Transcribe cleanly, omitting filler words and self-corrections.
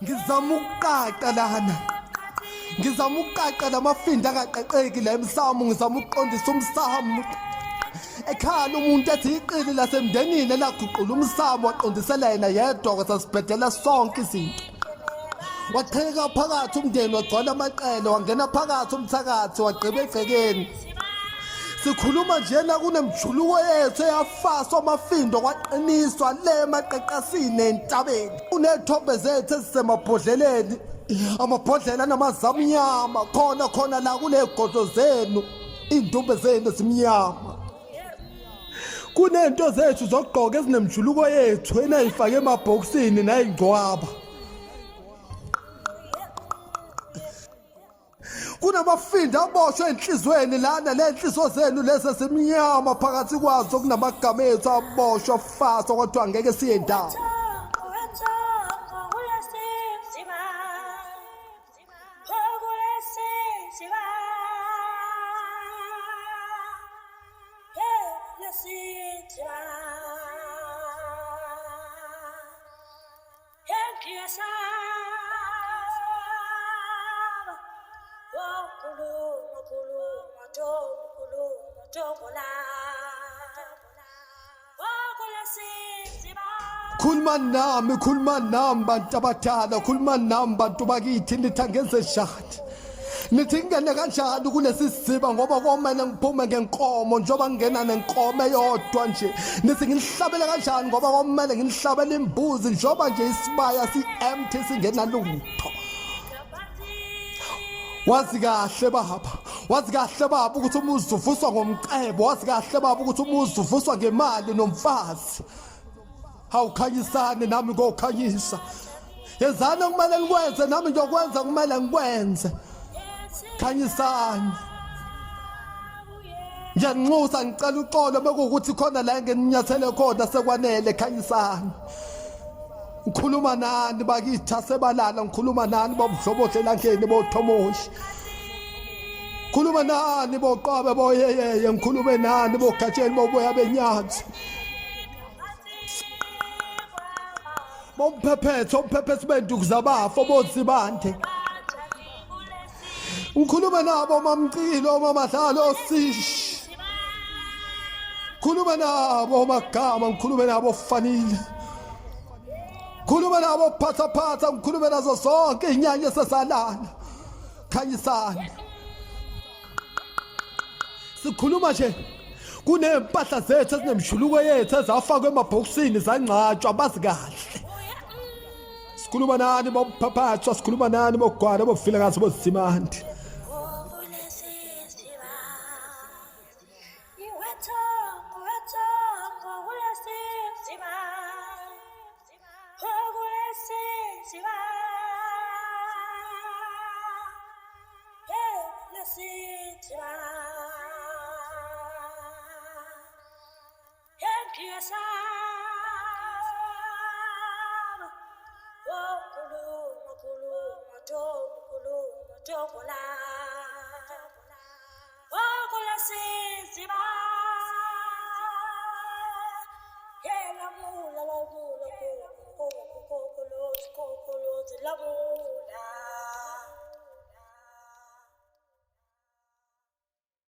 Ngizama ukuqaqa lana. Ngizama ukuqaqa lamafinda akaqeqeki la emsamo, ngizama ukuqondisa umsamo. Ekhaya umuntu ethi iqili lasemndenini laguqula umsamo waqondisela yena yedwa kwasasibhedela sonke izinto. Waqheka phakathi umndeni wagcwala amaqele, wangena phakathi umthakathi wagqiba egcekeni. Sikhuluma njena kunemjuluko yethu eyafaswa amafindo kwaqiniswa le maqeqasini entabeni. Kunethombe zethu ezisemabhodleleni, amabhodlela namazamnyama khona la kulegodo zenu, indumbe zenu zimnyama. Kunento zethu zokugqoka ezinemjuluko yethu enayifake emabhokisini nayingcwaba. Kunamafinda aboshwe enhlizweni lana, le nhliziyo zenu lezi zimnyama phakathi kwazo kunamagama ethu aboshwe afaswa kodwa angeke siye ndawo. Khuluma nami bantu abadala, khuluma nami bantu bakithi, nithi angenze njani? Nithi ngene kanjani kulesi siziba ngoba komele ngiphume ngenkomo njengoba ngingena nenkomo eyodwa nje. Nithi nginihlabele kanjani ngoba komele nginihlabele imbuzi njengoba nje isibaya si-empty singenalutho. Wazi kahle baba ukuthi umuzi uvuswa ngomcebo, wazi kahle baba ukuthi umuzi uvuswa ngemali nomfazi. Hawukhanyisane nami ngokhanyisa. Yenzani okumele ngikwenze nami ngiyokwenza kumele ngikwenze. Khanyisani. Ngiyanxusa ngicela uxolo bekuwukuthi khona la engeninyathele khona sekwanele, khanyisani. Ngikhuluma nani bakithi asebalala, ngikhuluma nani bobuhlobohle langeni bothomoshi. Ngikhuluma nani boqabe boyeyeye, ngikhulume nani bogatsheni boboya benyathi. Bomphephetho benduku zabafa bozibande. Ngikhuluma nabo mamcilo mamadlalo osishi. Ngikhuluma nabo magama, ngikhuluma nabo fanile. Ngikhuluma nabo phatha, ngikhuluma nazo zonke inyanya sesalala. Khanyisani. Sikhuluma nje kunempahla zethu ezinemjuluko yethu ezafakwe emabhokisini zangcatshwa bazi kahle. Sikhuluma nani bophaphathwa, sikhuluma nani bogwala bofilakazi bozimandi.